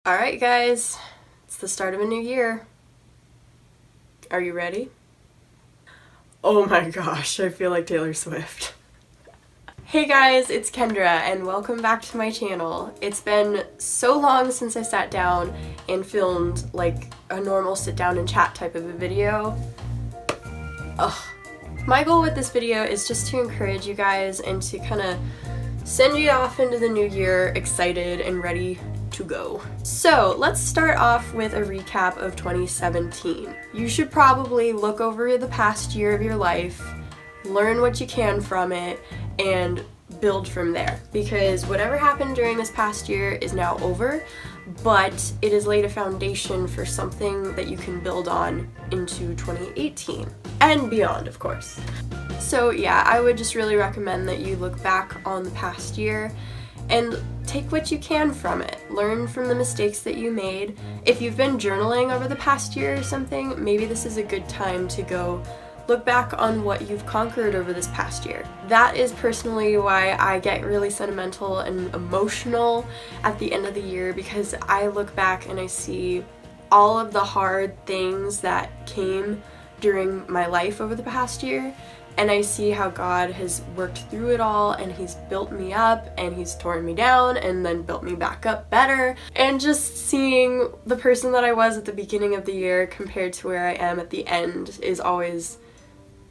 Alright guys, it's the start of a new year. Are you ready? Oh my gosh, I feel like Taylor Swift. Hey guys, it's Kendra and welcome back to my channel. It's been so long since I sat down and filmed like a normal sit down and chat type of a video. Ugh. My goal with this video is just to encourage you guys and to kind of send you off into the new year excited and ready to go. So let's start off with a recap of 2017. You should probably look over the past year of your life, learn what you can from it, and build from there. Because whatever happened during this past year is now over, but it has laid a foundation for something that you can build on into 2018 and beyond, of course. So yeah, I would just really recommend that you look back on the past year and take what you can from it. Learn from the mistakes that you made. If you've been journaling over the past year or something, maybe this is a good time to go look back on what you've conquered over this past year. That is personally why I get really sentimental and emotional at the end of the year, because I look back and I see all of the hard things that came during my life over the past year, and I see how God has worked through it all, and He's built me up and He's torn me down and then built me back up better. And just seeing the person that I was at the beginning of the year compared to where I am at the end is always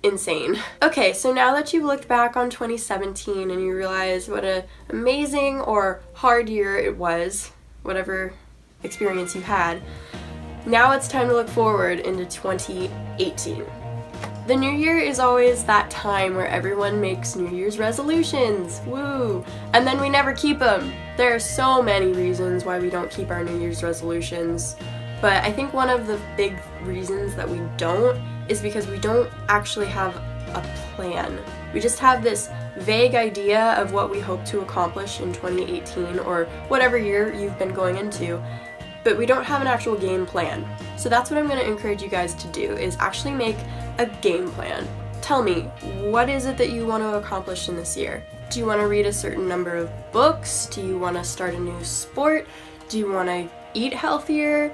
insane. Okay, so now that you've looked back on 2017 and you realize what an amazing or hard year it was, whatever experience you had, now it's time to look forward into 2018. The new year is always that time where everyone makes New Year's resolutions, woo, and then we never keep them. There are so many reasons why we don't keep our New Year's resolutions, but I think one of the big reasons that we don't is because we don't actually have a plan. We just have this vague idea of what we hope to accomplish in 2018 or whatever year you've been going into, but we don't have an actual game plan. So that's what I'm going to encourage you guys to do, is actually make a game plan. Tell me, what is it that you want to accomplish in this year? Do you want to read a certain number of books? Do you want to start a new sport? Do you want to eat healthier?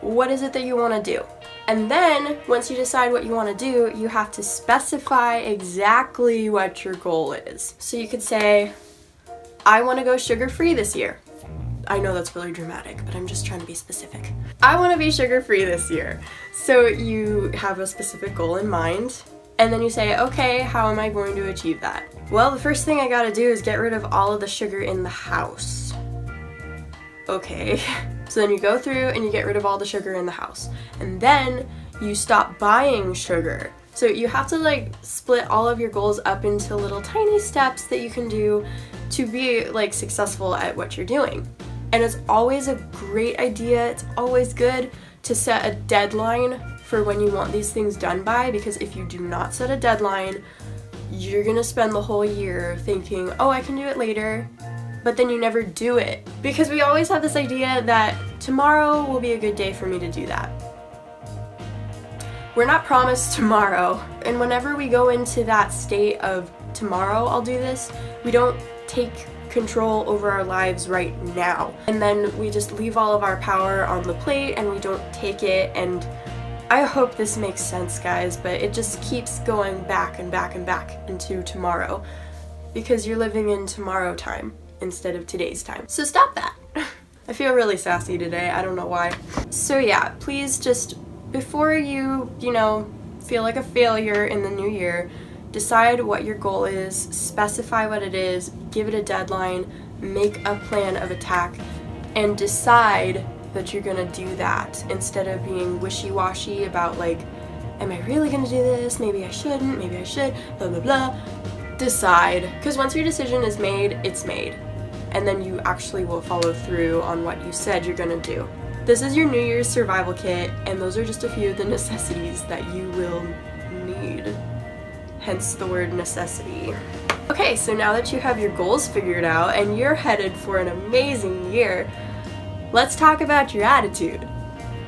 What is it that you want to do? And then, once you decide what you want to do, you have to specify exactly what your goal is. So you could say, I want to go sugar-free this year. I know that's really dramatic, but I'm just trying to be specific. I want to be sugar-free this year. So you have a specific goal in mind, and then you say, okay, how am I going to achieve that? Well, the first thing I gotta do is get rid of all of the sugar in the house. Okay. So then you go through and you get rid of all the sugar in the house. And then you stop buying sugar. So you have to like split all of your goals up into little tiny steps that you can do to be like successful at what you're doing. And it's always a great idea, it's always good to set a deadline for when you want these things done by, because if you do not set a deadline, you're gonna spend the whole year thinking, oh, I can do it later, but then you never do it. Because we always have this idea that tomorrow will be a good day for me to do that. We're not promised tomorrow, and whenever we go into that state of tomorrow I'll do this, we don't take control over our lives right now. And then we just leave all of our power on the plate and we don't take it, and I hope this makes sense, guys, but it just keeps going back and back and back into tomorrow because you're living in tomorrow time instead of today's time. So stop that. I feel really sassy today, I don't know why. So yeah, please just, before you feel like a failure in the new year, decide what your goal is, specify what it is, give it a deadline, make a plan of attack, and decide that you're gonna do that instead of being wishy-washy about like, am I really gonna do this? Maybe I shouldn't, maybe I should, blah blah blah. Decide, because once your decision is made, it's made. And then you actually will follow through on what you said you're gonna do. This is your New Year's survival kit, and those are just a few of the necessities that you will need. Hence the word necessity. Okay, so now that you have your goals figured out and you're headed for an amazing year, let's talk about your attitude.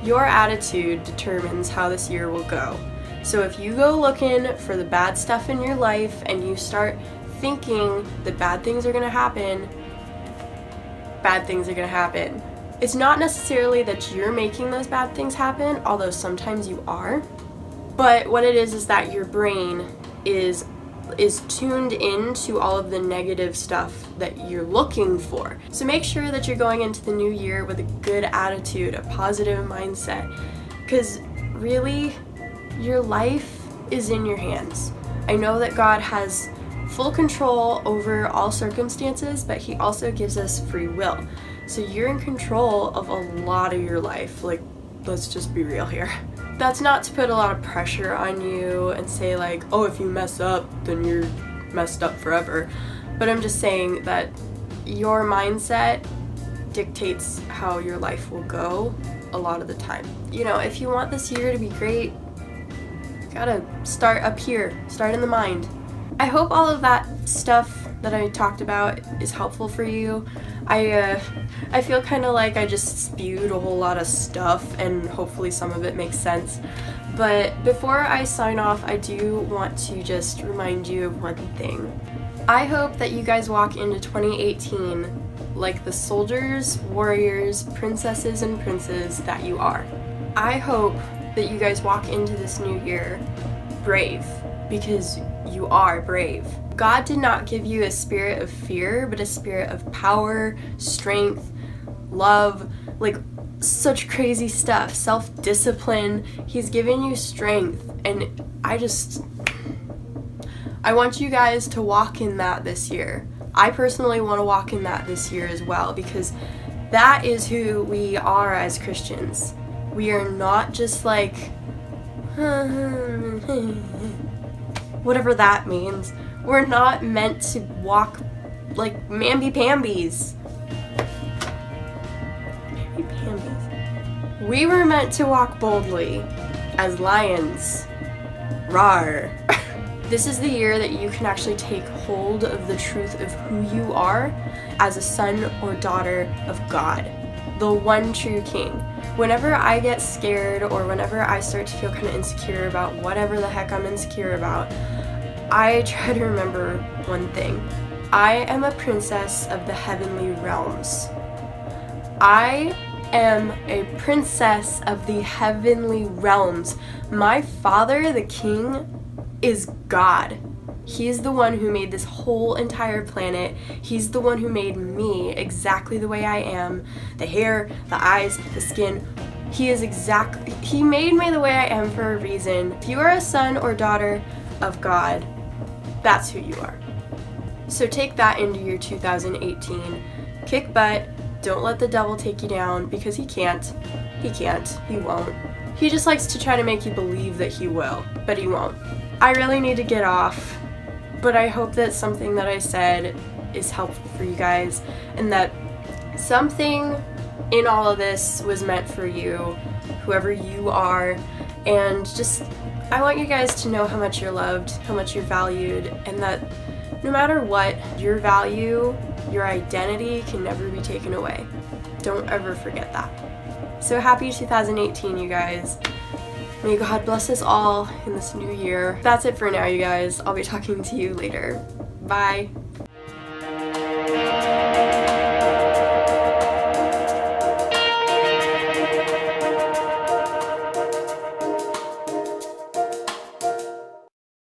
Your attitude determines how this year will go. So if you go looking for the bad stuff in your life and you start thinking that bad things are gonna happen, bad things are gonna happen. It's not necessarily that you're making those bad things happen, although sometimes you are. But what it is that your brain is tuned into all of the negative stuff that you're looking for. So make sure that you're going into the new year with a good attitude, a positive mindset, because really, your life is in your hands. I know that God has full control over all circumstances, but He also gives us free will. So you're in control of a lot of your life. Like, let's just be real here. That's not to put a lot of pressure on you and say like, oh, if you mess up, then you're messed up forever. But I'm just saying that your mindset dictates how your life will go a lot of the time. You know, if you want this year to be great, you gotta start up here, start in the mind. I hope all of that stuff that I talked about is helpful for you. I feel kind of like I just spewed a whole lot of stuff, and hopefully some of it makes sense. But before I sign off, I do want to just remind you of one thing. I hope that you guys walk into 2018 like the soldiers, warriors, princesses, and princes that you are. I hope that you guys walk into this new year brave, because you are brave. God did not give you a spirit of fear, but a spirit of power, strength, love, like such crazy stuff, self-discipline. He's given you strength, and I want you guys to walk in that this year. I personally want to walk in that this year as well, because that is who we are as Christians. We are not just like whatever that means. We're not meant to walk like mamby-pambies. Mamby-pambies. We were meant to walk boldly as lions. Rawr. This is the year that you can actually take hold of the truth of who you are as a son or daughter of God, the one true King. Whenever I get scared or whenever I start to feel kind of insecure about whatever the heck I'm insecure about, I try to remember one thing. I am a princess of the heavenly realms. I am a princess of the heavenly realms. My Father, the King, is God. He's the one who made this whole entire planet. He's the one who made me exactly the way I am. The hair, the eyes, the skin. He made me the way I am for a reason. If you are a son or daughter of God, that's who you are. So take that into your 2018. Kick butt. Don't let the devil take you down, because he can't. He can't. He won't. He just likes to try to make you believe that he will, but he won't. I really need to get off, but I hope that something that I said is helpful for you guys, and that something in all of this was meant for you, whoever you are. And just, I want you guys to know how much you're loved, how much you're valued, and that no matter what, your value, your identity can never be taken away. Don't ever forget that. So happy 2018, you guys. May God bless us all in this new year. That's it for now, you guys. I'll be talking to you later. Bye.